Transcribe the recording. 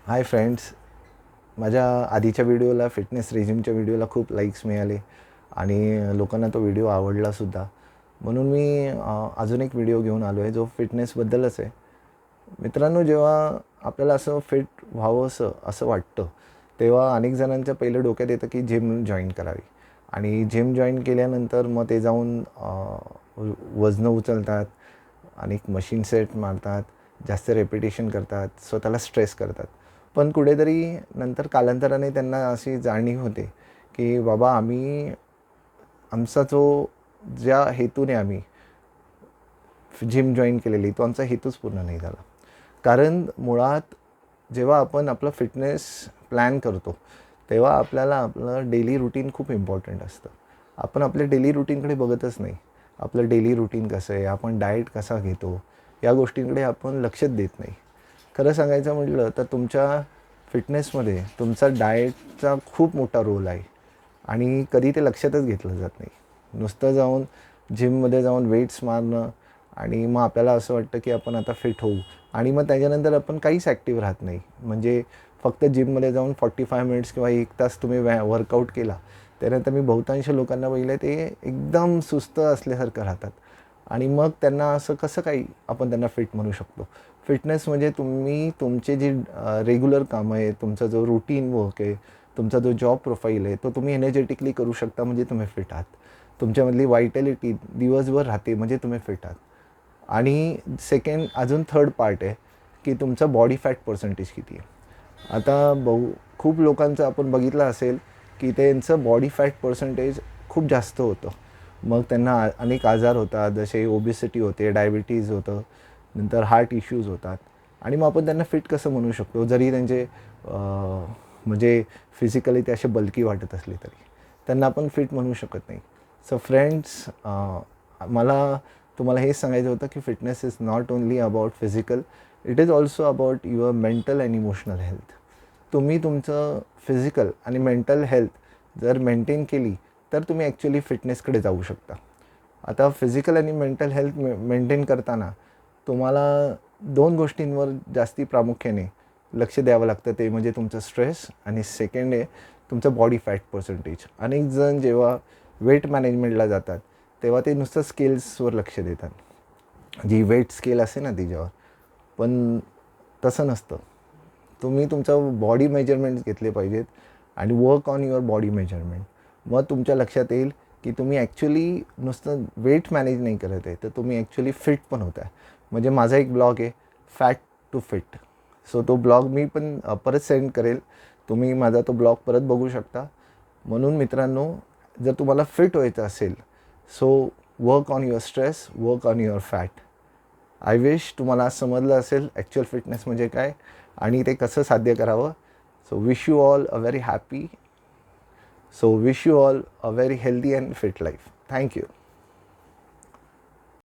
Hi friends, माझ्या आधीच्या व्हिडिओला फिटनेस रेजिमच्या व्हिडिओला खूप लाईक्स मिळाले आणि लोकांना तो व्हिडिओ आवडलासुद्धा. म्हणून मी अजून एक व्हिडिओ घेऊन आलो आहे जो फिटनेसबद्दलच आहे. मित्रांनो, जेव्हा आपल्याला असं फिट व्हावंसं असं वाटतं तेव्हा अनेक जणांच्या पहिलं डोक्यात येतं की जिम जॉईन करावी. आणि जिम जॉईन केल्यानंतर मग ते जाऊन वजनं उचलतात, अनेक मशीन सेट मारतात, जास्त रेपिटेशन करतात, स्वतःला स्ट्रेस करतात. पण कुठेतरी नंतर कालांतराने त्यांना अशी जाणीव होते की बाबा आमचा ज्या हेतूने आम्ही जिम जॉईन केलेली तो आमचा हेतूच पूर्ण नाही झाला. कारण मुळात जेव्हा आपण आपलं फिटनेस प्लॅन करतो तेव्हा आपल्याला आपलं डेली रुटीन खूप इम्पॉर्टंट असतं. आपण आपल्या डेली रुटीनकडे बघतच नाही. आपलं डेली रुटीन कसं आहे, आपण डाएट कसा घेतो, या गोष्टींकडे आपण लक्षच देत नाही. खरं सांगायचं म्हटलं तर तुमच्या फिटनेसमध्ये तुमचा डाएटचा खूप मोठा रोल आहे आणि कधी ते लक्षातच घेतलं जात नाही. नुसतं जाऊन जिममध्ये जाऊन वेट्स मारणं आणि मग आपल्याला असं वाटतं की आपण आता फिट होऊ आणि मग त्याच्यानंतर आपण काहीच ॲक्टिव्ह राहत नाही. म्हणजे फक्त जिममध्ये जाऊन 45 मिनिट्स किंवा 1 तास तुम्ही वर्कआउट केला, त्यानंतर मी बहुतांश लोकांना बघितलं ते एकदम सुस्त असल्यासारखं राहतात. आणि मग त्यांना असं कसं काही आपण त्यांना फिट म्हणू शकतो. फिटनेस म्हणजे तुम्ही तुमचे जी रेग्युलर कामं आहे, तुमचा जो रूटीन वर्क आहे, तुमचा जो जॉब प्रोफाईल आहे तो तुम्ही एनर्जेटिकली करू शकता म्हणजे तुम्ही फिट आहात. तुमच्यामधली वायटॅलिटी दिवसभर राहते म्हणजे तुम्ही फिट आहात. आणि सेकंड अजून थर्ड पार्ट आहे की तुमचा बॉडी फॅट पर्सेंटेज किती आहे. आता खूप लोकांचं आपण बघितलं असेल की त्यांचं बॉडी फॅट पर्सेंटेज खूप जास्त होतं. मग त्यांना अनेक आजार होतात, जसे ओबेसिटी होते, डायबिटीज होतं, नंतर हार्ट इश्यूज होतात. आणि मग आपण त्यांना फिट कसं म्हणू शकतो जरी त्यांचे म्हणजे फिजिकली ते असे बल्की वाटत असले तरी त्यांना आपण फिट म्हणू शकत नाही. सो फ्रेंड्स, मला तुम्हाला हेच सांगायचं होतं की fitness is not only about physical, it is also about your mental and emotional health. तुम्ही तुमचं फिजिकल आणि मेंटल हेल्थ जर मेंटेन केली तर तुम्ही ॲक्च्युली फिटनेसकडे जाऊ शकता. आता फिजिकल आणि मेंटल हेल्थ मेंटेन करताना तुम्हाला 2 गोष्टींवर जास्ती प्रामुख्याने लक्ष द्यावं लागतं. ते म्हणजे तुमचं स्ट्रेस आणि सेकंड आहे तुमचं बॉडी फॅट पर्सेंटेज. अनेक जण जेव्हा वेट मॅनेजमेंटला जातात तेव्हा ते नुसतं स्केल्सवर लक्ष देतात, जी वेट स्केल असते ना तिच्यावर. पण तसं नसतं. तुम्ही तुमचं बॉडी मेजरमेंट्स घेतले पाहिजेत आणि work on your body measurement. मग तुमच्या लक्षात येईल की तुम्ही ॲक्च्युली नुसतं वेट मॅनेज नाही करत आहे, तर तुम्ही ॲक्च्युली फिट पण होत आहे. म्हणजे माझा एक ब्लॉग आहे फॅट टू फिट. सो तो ब्लॉग मी पण परत सेंड करेल. तुम्ही माझा तो ब्लॉग परत बघू शकता. म्हणून मित्रांनो, जर तुम्हाला फिट व्हायचं असेल so work on your stress, work on your fat. I wish तुम्हाला आज समजलं असेल ॲक्च्युअल फिटनेस म्हणजे काय आणि ते कसं साध्य करावं. So wish you all a very happy, so wish you all a very healthy and fit life. Thank you.